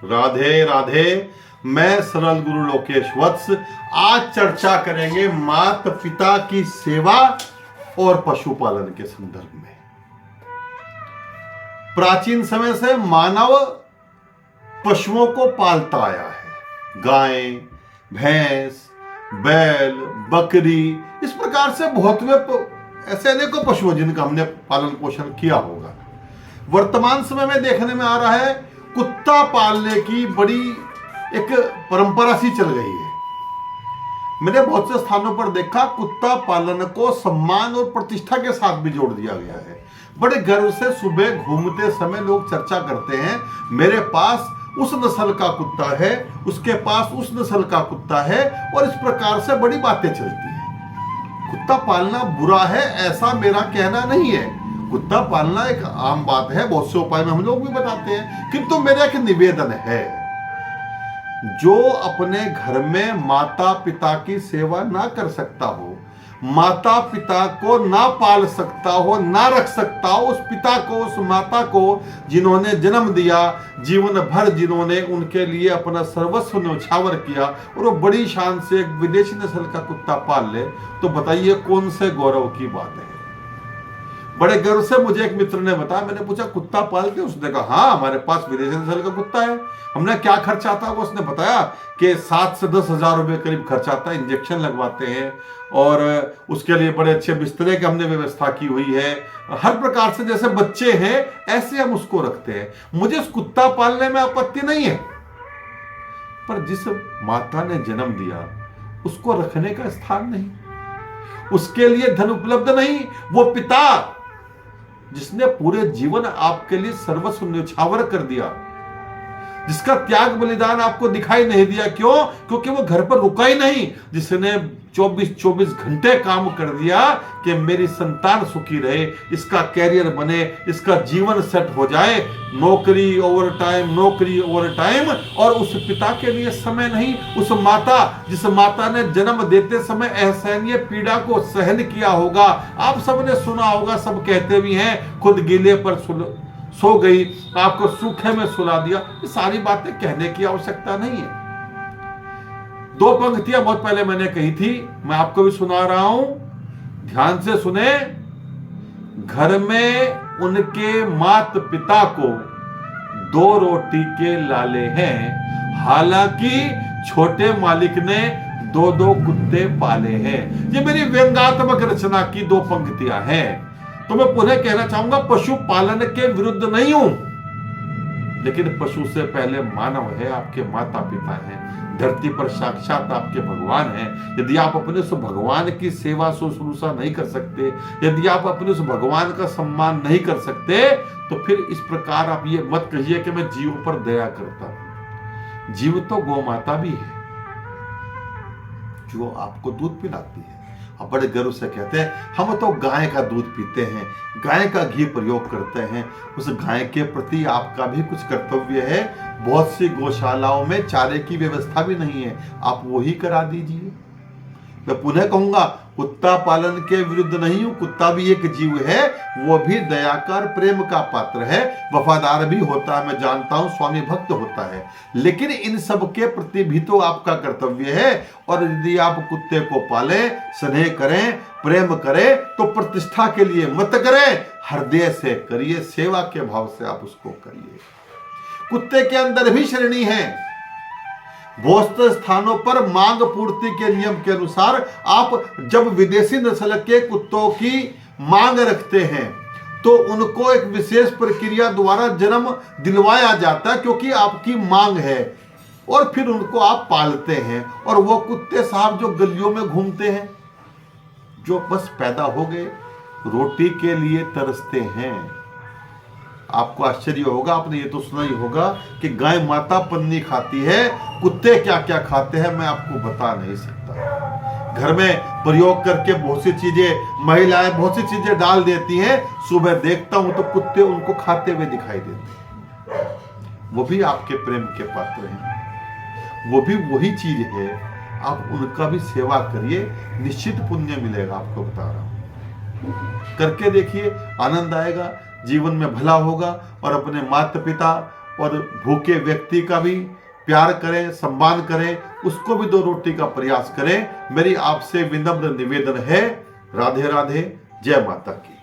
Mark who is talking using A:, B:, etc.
A: राधे राधे। मैं सरल गुरु लोकेश वत्स। आज चर्चा करेंगे माता पिता की सेवा और पशुपालन के संदर्भ में। प्राचीन समय से मानव पशुओं को पालता आया है। गाय, भैंस, बैल, बकरी, इस प्रकार से बहुत ऐसे अनेकों पशु हैं जिनका हमने पालन पोषण किया होगा। वर्तमान समय में देखने में आ रहा है कुत्ता पालने की बड़ी एक परंपरा सी चल गई है। मैंने बहुत से स्थानों पर देखा कुत्ता पालन को सम्मान और प्रतिष्ठा के साथ भी जोड़ दिया गया है। बड़े गर्व से सुबह घूमते समय लोग चर्चा करते हैं, मेरे पास उस नस्ल का कुत्ता है, उसके पास उस नस्ल का कुत्ता है, और इस प्रकार से बड़ी बातें चलती हैं। कुत्ता पालना बुरा है ऐसा मेरा कहना नहीं है। कुत्ता पालना एक आम बात है, बहुत से उपाय में हम लोग भी बताते हैं, किंतु मेरा एक निवेदन है, जो अपने घर में माता पिता की सेवा ना कर सकता हो, माता पिता को ना पाल सकता हो, ना रख सकता हो, उस पिता को, उस माता को जिन्होंने जन्म दिया, जीवन भर जिन्होंने उनके लिए अपना सर्वस्व न्यौछावर किया, और वो बड़ी शान से एक विदेशी नस्ल का कुत्ता पाल ले, तो बताइए कौन से गौरव की बात है। बड़े गर्व से मुझे एक मित्र ने बताया, मैंने पूछा कुत्ता पालते? उसने कहा हाँ, हमारे पास विदेशी नस्ल का कुत्ता है। हमने क्या खर्च आता है, वो उसने बताया कि 7 से 10 हजार रुपये करीब खर्च आता है। इंजेक्शन लगवाते हैं और उसके लिए बड़े अच्छे बिस्तरे की हमने व्यवस्था की हुई है। हर प्रकार से जैसे बच्चे हैं ऐसे हम उसको रखते हैं। मुझे उस कुत्ता पालने में आपत्ति नहीं है, पर जिस माता ने जन्म दिया उसको रखने का स्थान नहीं, उसके लिए धन उपलब्ध नहीं। वो पिता जिसने पूरे जीवन आपके लिए सर्वस्व न्यौछावर कर दिया, जिसका त्याग बलिदान आपको दिखाई नहीं दिया, क्यों? क्योंकि वो घर पर रुका ही नहीं, जिसने 24 घंटे काम कर दिया कि मेरी संतान सुखी रहे, इसका कैरियर बने, इसका जीवन सेट हो जाए। नौकरी ओवर टाइम, नौकरी ओवर टाइम, और उस पिता के लिए समय नहीं। उस माता, जिस माता ने जन्म देते समय असहनीय पीड़ा को सहन किया होगा। आप सबने सुना होगा, सब कहते भी हैं, खुद गीले पर सो गई, आपको सूखे में सुला दिया। ये सारी बातें कहने की आवश्यकता नहीं है। 2 पंक्तियां बहुत पहले मैंने कही थी, मैं आपको भी सुना रहा हूं, ध्यान से सुने। घर में उनके माता पिता को 2 रोटी के लाले हैं, हालांकि छोटे मालिक ने 2 कुत्ते पाले हैं। ये मेरी व्यंग्यात्मक रचना की 2 पंक्तियां हैं। तो मैं पुनः कहना चाहूंगा, पशु पालन के विरुद्ध नहीं हूं, लेकिन पशु से पहले मानव है, आपके माता पिता हैं, धरती पर साक्षात आपके भगवान हैं। यदि आप अपने उस भगवान की सेवा शुश्रूषा नहीं कर सकते, यदि आप अपने उस भगवान का सम्मान नहीं कर सकते, तो फिर इस प्रकार आप ये मत कहिए कि मैं जीव पर दया करता हूं। जीव तो गौ माता भी है, जो आपको दूध पिलाती है। आप बड़े गर्व से कहते हैं, हम तो गाय का दूध पीते हैं, गाय का घी प्रयोग करते हैं। उस गाय के प्रति आपका भी कुछ कर्तव्य है। बहुत सी गौशालाओं में चारे की व्यवस्था भी नहीं है, आप वो ही करा दीजिए। मैं पुनः कहूंगा, कुत्ता पालन के विरुद्ध नहीं हूं। कुत्ता भी एक जीव है, वो भी दयाकर प्रेम का पात्र है, वफादार भी होता है, मैं जानता हूं, स्वामी भक्त होता है। लेकिन इन सब के प्रति भी तो आपका कर्तव्य है। और यदि आप कुत्ते को पालें, स्नेह करें, प्रेम करें, तो प्रतिष्ठा के लिए मत करें, हृदय से करिए, सेवा के भाव से आप उसको करिए। कुत्ते के अंदर भी श्रेणी है। बहुत से स्थानों पर मांग पूर्ति के नियम के अनुसार आप जब विदेशी नस्ल के कुत्तों की मांग रखते हैं, तो उनको एक विशेष प्रक्रिया द्वारा जन्म दिलवाया जाता है, क्योंकि आपकी मांग है, और फिर उनको आप पालते हैं। और वो कुत्ते साहब जो गलियों में घूमते हैं, जो बस पैदा हो गए, रोटी के लिए तरसते हैं। आपको आश्चर्य होगा, आपने ये तो सुना ही होगा कि गाय माता पन्नी खाती है, कुत्ते क्या क्या खाते हैं मैं आपको बता नहीं सकता। घर में प्रयोग करके बहुत सी चीजें महिलाएं बहुत सी चीजें डाल देती हैं, सुबह देखता हूं तो कुत्ते उनको खाते हुए दिखाई देते हैं। वो भी आपके प्रेम के पात्र हैं, वो भी वही चीज है। आप उनका भी सेवा करिए, निश्चित पुण्य मिलेगा, आपको बता रहा हूं। करके देखिए, आनंद आएगा, जीवन में भला होगा, और अपने माता पिता और भूखे व्यक्ति का भी प्यार करें, सम्मान करें, उसको भी 2 रोटी का प्रयास करें। मेरी आपसे विनम्र निवेदन है। राधे राधे, जय माता की।